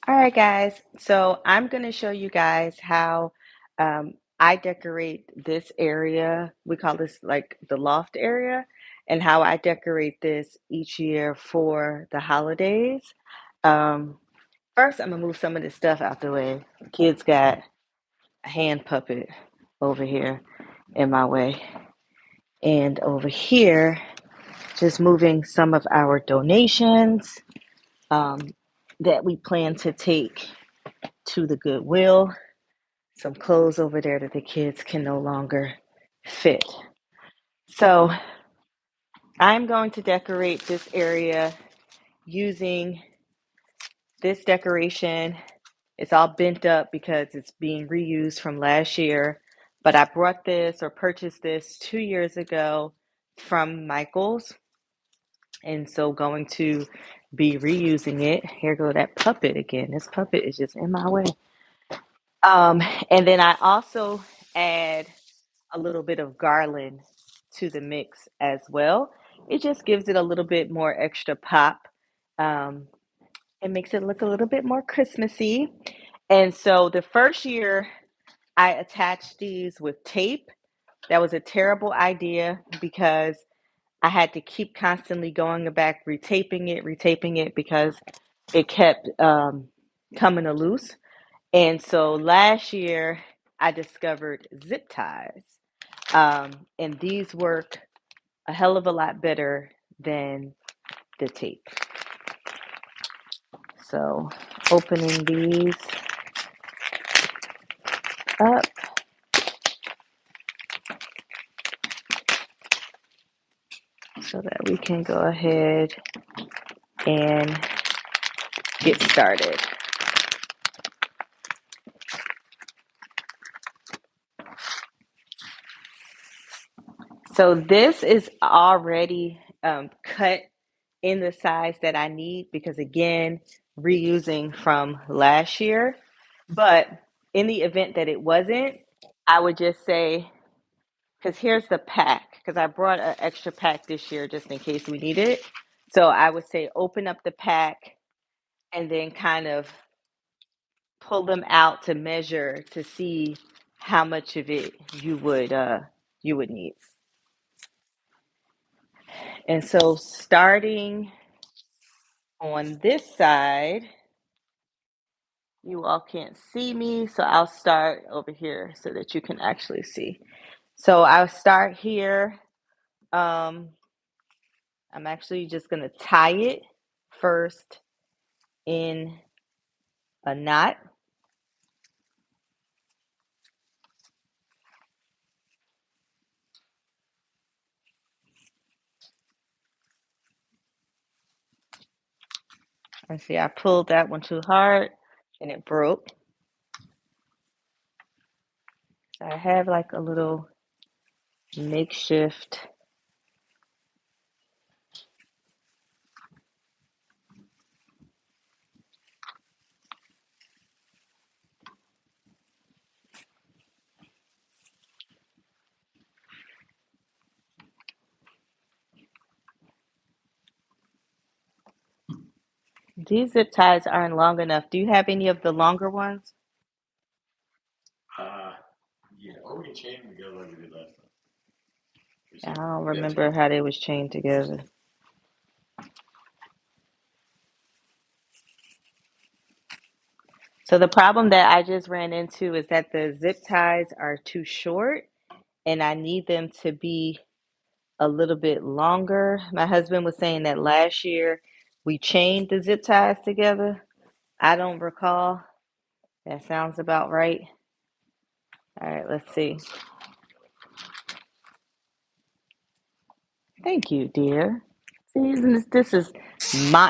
All right, guys. So I'm going to show you guys how I decorate this area. We call this like the loft area, and how I decorate this each year for the holidays. Um, First, I'm going to move some of this stuff out the way. The kids got a hand puppet over here in my way. And over here, just moving some of our donations um, that we plan to take to the Goodwill. Some clothes over there that the kids can no longer fit. So I'm going to decorate this area using this decoration. It's all bent up because it's being reused from last year, but I brought this or purchased this 2 years ago from Michael's, and so going to be reusing it. Here go that puppet again. This puppet is just in my way. Um, and then I also add a little bit of garland to the mix as well. It just gives it a little bit more extra pop. Um, it makes it look a little bit more Christmassy. And so the first year I attached these with tape. That was a terrible idea because I had to keep constantly going back, retaping it because it kept coming loose. And so last year I discovered zip ties. And these work a hell of a lot better than the tape. So opening these up so that we can go ahead and get started. So this is already cut in the size that I need because again, reusing from last year. But in the event that it wasn't, I would just say, because here's the pack, because I brought an extra pack this year just in case we need it. So I would say open up the pack and then kind of pull them out to measure to see how much of it you would need. And so starting on this side, you all can't see me, so I'll start over here so that you can actually see. So I'll start here. Um, I'm actually just going to tie it first in a knot. And see, I pulled that one too hard and it broke. So I have like a little makeshift. These zip ties aren't long enough. Do you have any of the longer ones? Uh, yeah, or we can chain them together like we did last time. I So don't we got remember chains. how they was chained together. So the problem that I just ran into is that the zip ties are too short and I need them to be a little bit longer. My husband was saying that last year we chained the zip ties together. I don't recall. That sounds about right. All right, let's see. Thank you, dear. See, this is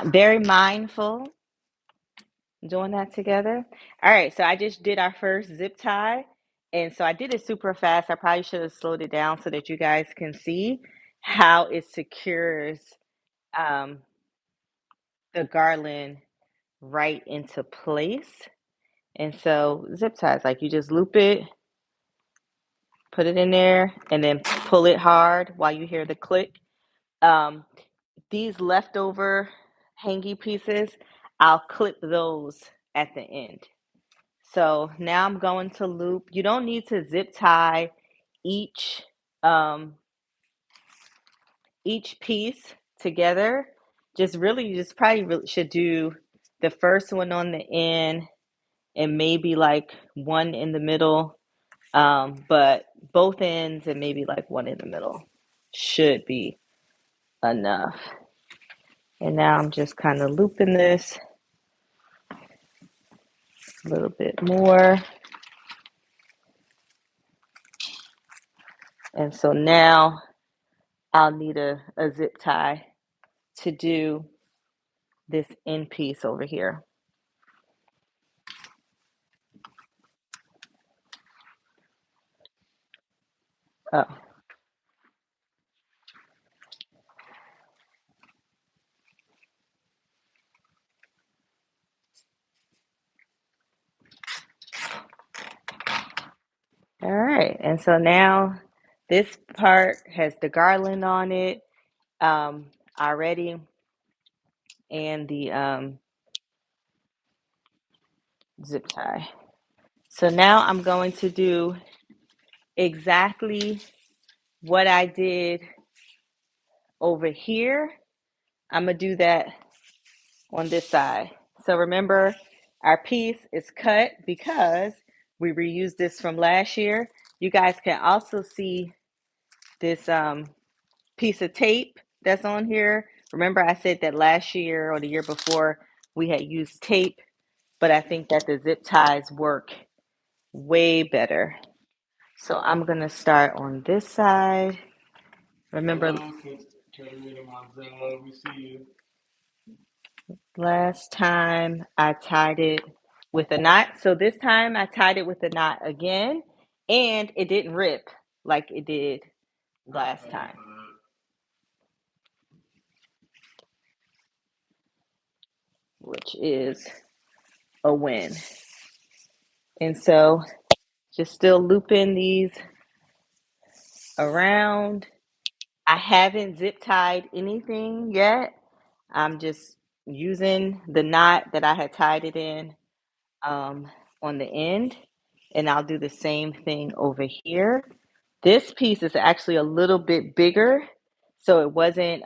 very mindful doing that together. All right, so I just did our first zip tie. And so I did it super fast. I probably should have slowed it down so that you guys can see how it secures um, the garland right into place. And so zip ties, like you just loop it, put it in there, and then pull it hard while you hear the click. Um, these leftover hangy pieces, I'll clip those at the end. So now I'm going to loop. You don't need to zip tie each um, each piece together. Just really, you just probably really should do the first one on the end and maybe like one in the middle, but both ends and maybe like one in the middle should be enough. And now I'm just kind of looping this a little bit more. And so now I'll need a zip tie to do this end piece over here. Oh, all right. And so now this part has the garland on it already, and the zip tie. So now I'm going to do exactly what I did over here. I'm going to do that on this side. So remember, our piece is cut because we reused this from last year. You guys can also see this piece of tape that's on here. Remember, I said that last year or the year before we had used tape, but I think that the zip ties work way better. So I'm going to start on this side. Remember, We see you. last time I tied it with a knot. So this time I tied it with a knot again, and it didn't rip like it did last time, which is a win. And so just still looping these around. I haven't zip tied anything yet. I'm just using the knot that I had tied it in on the end, and I'll do the same thing over here. This piece is actually a little bit bigger, so it wasn't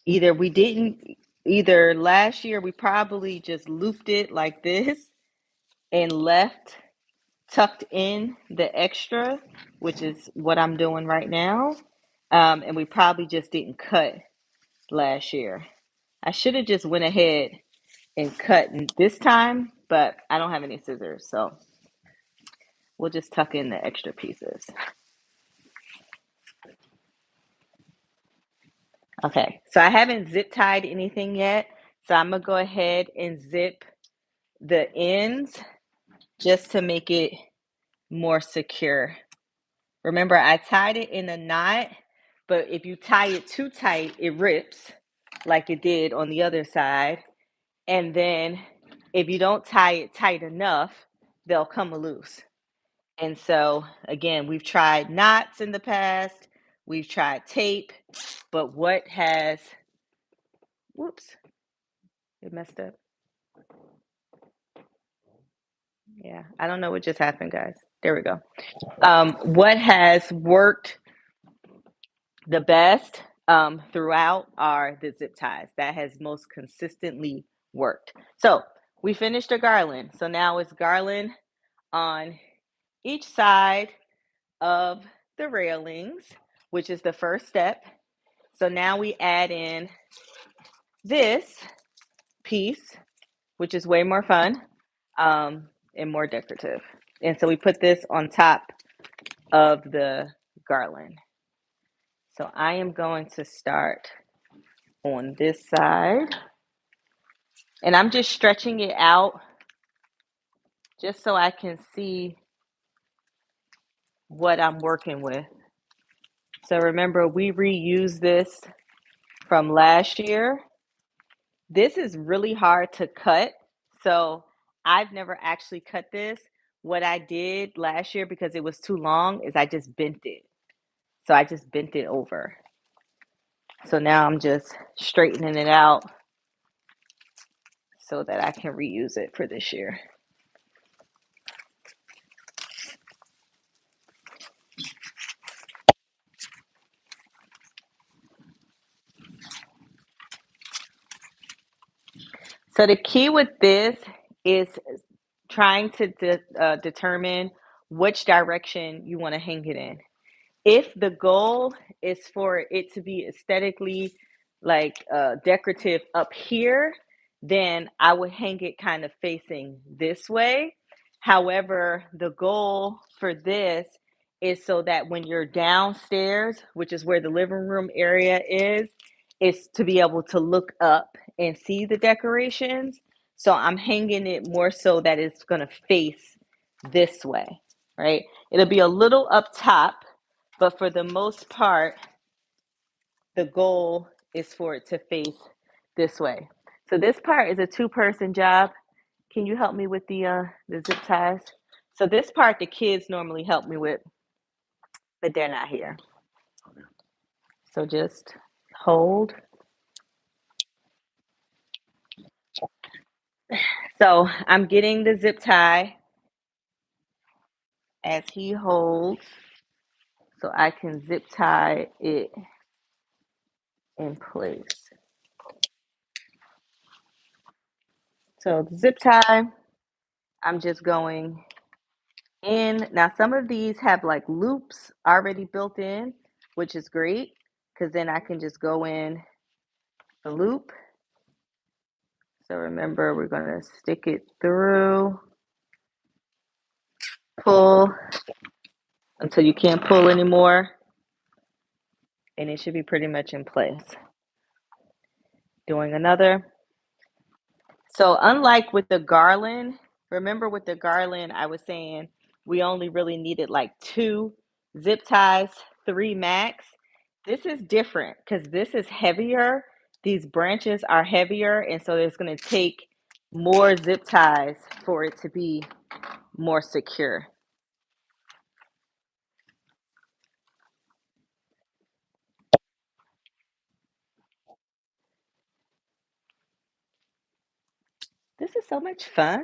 either we didn't either last year we probably just looped it like this and left tucked in the extra, which is what I'm doing right now. And we probably just didn't cut last year. I should have just went ahead and cut this time, but I don't have any scissors, so we'll just tuck in the extra pieces. Okay, so I haven't zip tied anything yet, so I'm gonna go ahead and zip the ends just to make it more secure. Remember, I tied it in a knot, but if you tie it too tight, it rips like it did on the other side. And then if you don't tie it tight enough, they'll come loose. And so, again, we've tried knots in the past, we've tried tape, but what has, whoops, it messed up. Yeah, I don't know what just happened, guys. There we go. What has worked the best throughout are the zip ties. That has most consistently worked. So we finished a garland. So now it's garland on each side of the railings, which is the first step. So now we add in this piece, which is way more fun and more decorative. And so we put this on top of the garland. So I am going to start on this side. And I'm just stretching it out just so I can see what I'm working with. So remember, we reused this from last year. This is really hard to cut. So I've never actually cut this. What I did last year, because it was too long, is I just bent it. So I just bent it over. So now I'm just straightening it out so that I can reuse it for this year. So the key with this is trying to determine which direction you want to hang it in. If the goal is for it to be aesthetically like decorative up here, then I would hang it kind of facing this way. However, the goal for this is so that when you're downstairs, which is where the living room area is to be able to look up and see the decorations. So I'm hanging it more so that it's going to face this way, right? It'll be a little up top, but for the most part, the goal is for it to face this way. So this part is a two-person job. Can you help me with the zip ties? So this part the kids normally help me with, but they're not here. So just hold. So I'm getting the zip tie as he holds so I can zip tie it in place. So the zip tie, I'm just going in. Now some of these have like loops already built in, which is great because then I can just go in the loop. So remember, we're going to stick it through, pull until you can't pull anymore, and it should be pretty much in place. Doing another. So unlike with the garland, remember with the garland, I was saying we only really needed like 2 zip ties, 3 max. This is different because this is heavier. These branches are heavier, and so it's going to take more zip ties for it to be more secure. This is so much fun.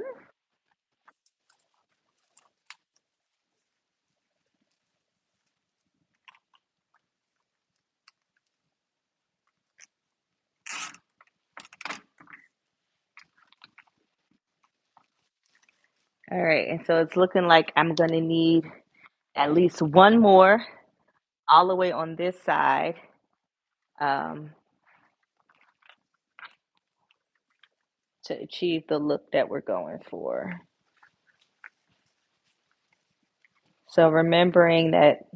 All right, and so it's looking like I'm going to need at least one more all the way on this side. Um, to achieve the look that we're going for. So remembering that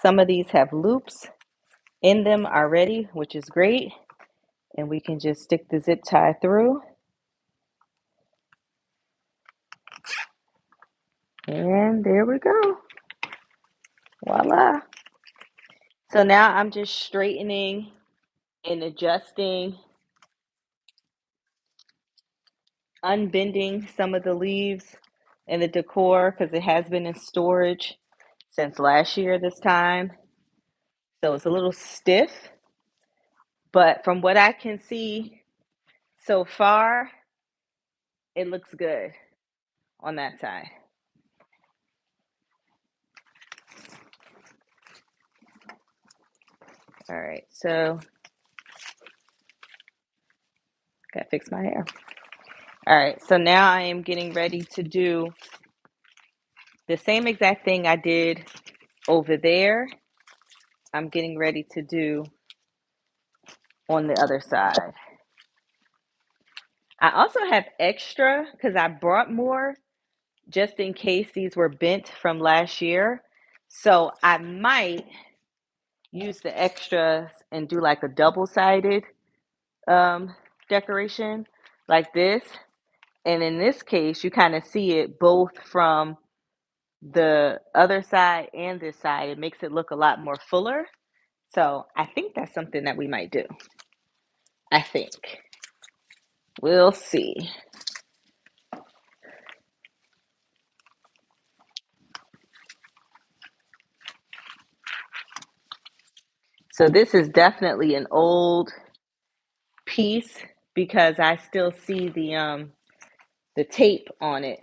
some of these have loops in them already, which is great. And we can just stick the zip tie through. And there we go. Voila. So now I'm just straightening and adjusting, unbending some of the leaves and the decor because it has been in storage since last year this time. So it's a little stiff, but from what I can see so far, it looks good on that side. All right, so gotta fix my hair. All right, so now I am getting ready to do the same exact thing I did over there. I'm getting ready to do on the other side. I also have extra because I brought more just in case these were bent from last year. So I might use the extras and do like a double-sided decoration like this. And in this case, you kind of see it both from the other side and this side. It makes it look a lot more fuller. So I think that's something that we might do. I think. We'll see. So this is definitely an old piece. because I still see the tape on it.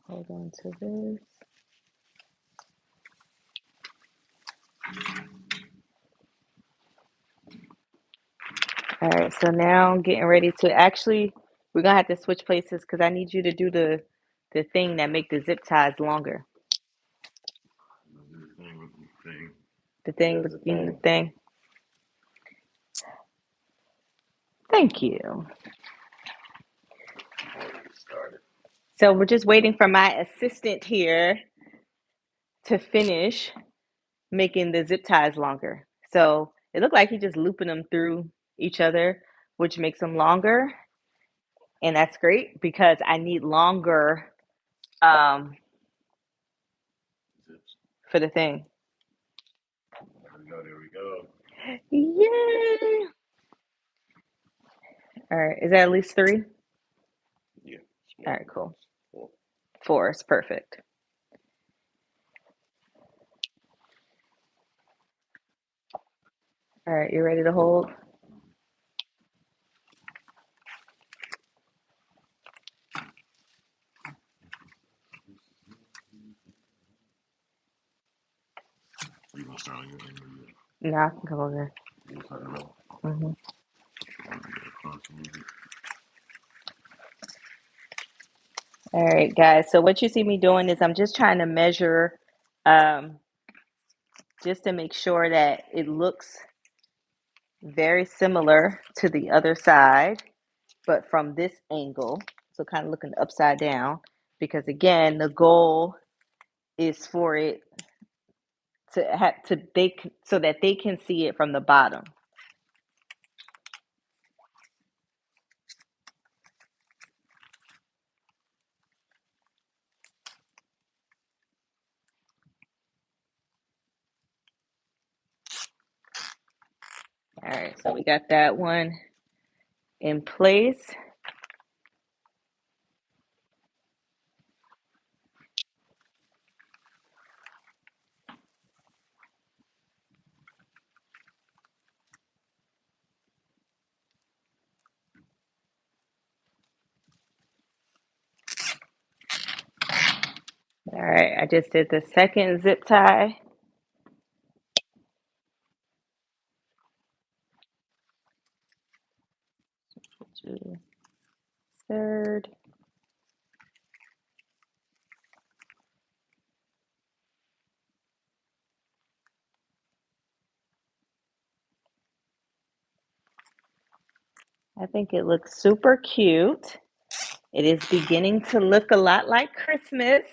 Hold on to this. All right, so now I'm getting ready to actually, we're gonna have to switch places because I need you to do the thing that make the zip ties longer. The thing with the thing. The thing That's with the the thing. thing. Thank you. Already started. So we're just waiting for my assistant here to finish making the zip ties longer. So it looked like he's just looping them through each other, which makes them longer. And that's great because I need longer um, Zips. for the thing. There we go. There we go. Yay! All right, is that at least 3? Yeah. All Small right, cool. ones. 4 is perfect. All right, you ready to hold? You gonna start on your end or you? No, I can come over You start it up. there. All right, guys. So what you see me doing is I'm just trying to measure um, just to make sure that it looks very similar to the other side, but from this angle. So kind of looking upside down because again, the goal is for it to have to so that they can see it from the bottom. All right, so we got that one in place. All right, I just did the second zip tie. Third. I think it looks super cute. It is beginning to look a lot like Christmas.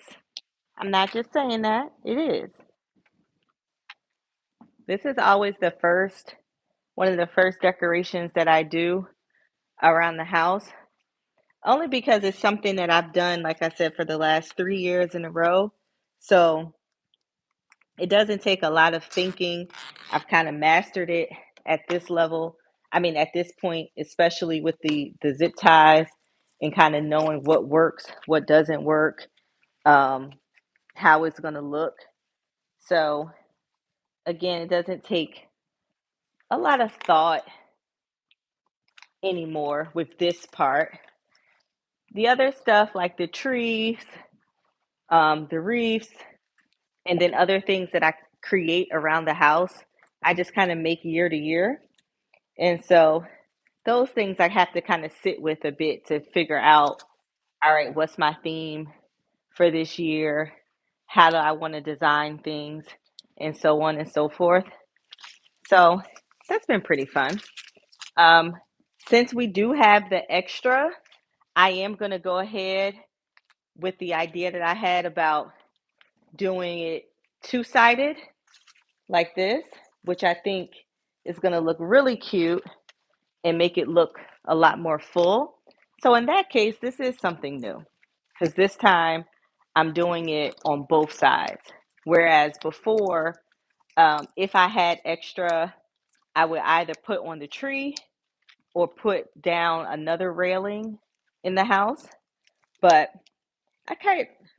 I'm not just saying that, it is. This is always one of the first decorations that I do around the house, only because it's something that I've done, like I said, for the last 3 years in a row. So it doesn't take a lot of thinking. I've kind of mastered it at this level. I mean, at this point, especially with the zip ties and kind of knowing what works, what doesn't work, um, how it's going to look. So again, it doesn't take a lot of thought anymore with this part. The other stuff like the trees, the reefs, and then other things that I create around the house, I just kind of make year to year. And so those things I have to kind of sit with a bit to figure out, all right, what's my theme for this year? How do I want to design things? And so on and so forth. So that's been pretty fun. Um, since we do have the extra, I am going to go ahead with the idea that I had about doing it two-sided like this, which I think is going to look really cute and make it look a lot more full. So in that case, this is something new because this time I'm doing it on both sides. Whereas before, if I had extra, I would either put on the tree or put down another railing in the house. But I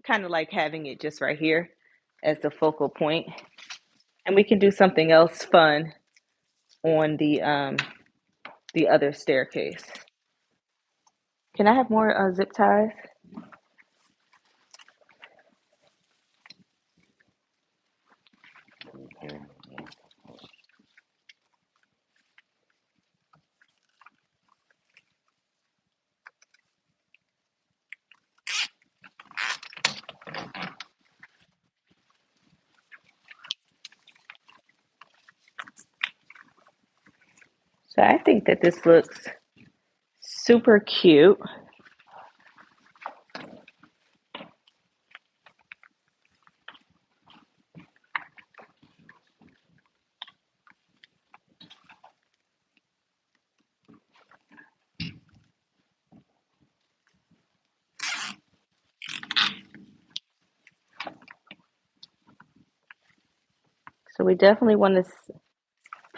kind of like having it just right here as the focal point. And we can do something else fun on the other staircase. Can I have more zip ties? Okay. So I think that this looks super cute. So we definitely want to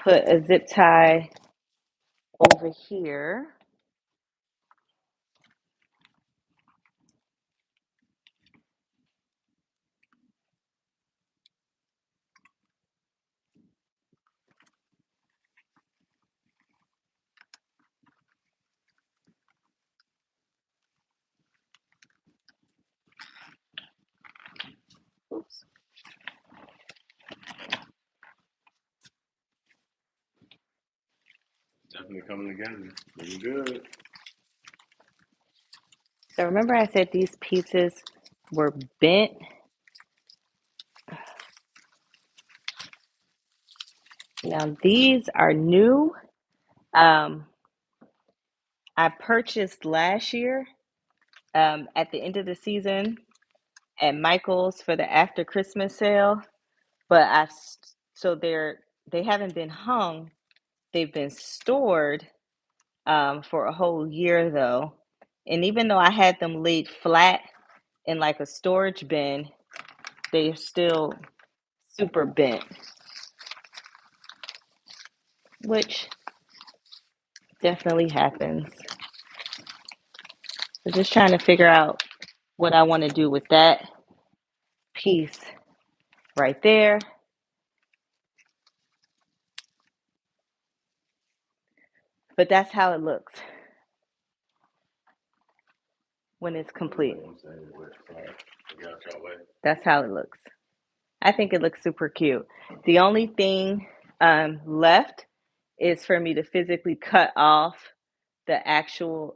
put a zip tie over here. Oops. Definitely coming together. Looking good. So remember I said these pieces were bent? Now these are new. Um, I purchased last year at the end of the season at Michael's for the after Christmas sale, but so they haven't been hung. They've been stored for a whole year though. And even though I had them laid flat in like a storage bin, they're still super bent, which definitely happens. So just trying to figure out what I want to do with that piece right there. But that's how it looks when it's complete. That's how it looks. I think it looks super cute. The only thing left is for me to physically cut off the extra,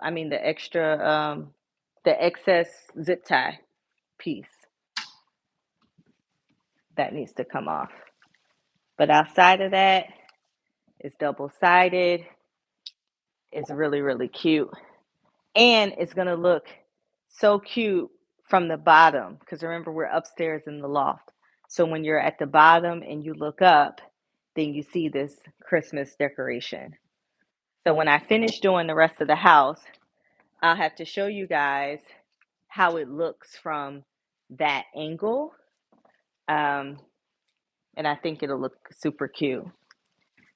the excess zip tie piece that needs to come off. But outside of that, it's double-sided. It's really, really cute. And it's going to look so cute from the bottom because remember, we're upstairs in the loft. So when you're at the bottom and you look up, then you see this Christmas decoration. So when I finish doing the rest of the house, I'll have to show you guys how it looks from that angle. Um, and I think it'll look super cute.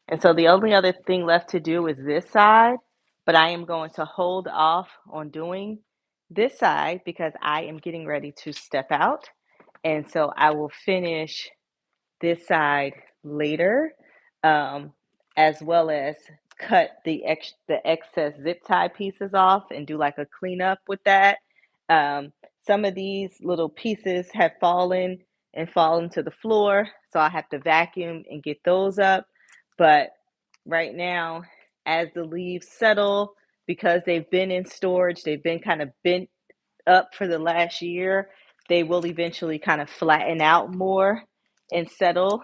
And so the only other thing left to do is this side, but I am going to hold off on doing this side because I am getting ready to step out. And so I will finish this side later, um, as well as cut the excess zip tie pieces off and do like a cleanup with that. Um, some of these little pieces have fallen to the floor, so I have to vacuum and get those up. But right now, as the leaves settle, because they've been in storage, they've been kind of bent up for the last year, they will eventually kind of flatten out more and settle.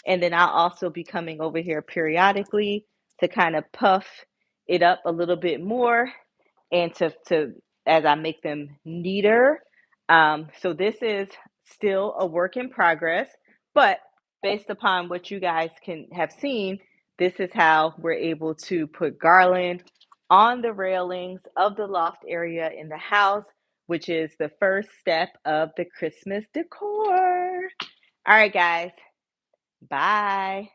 And then I'll also be coming over here periodically to kind of puff it up a little bit more and to as I make them neater. So this is still a work in progress, but based upon what you guys can have seen, this is how we're able to put garland on the railings of the loft area in the house, which is the first step of the Christmas decor. All right, guys. Bye.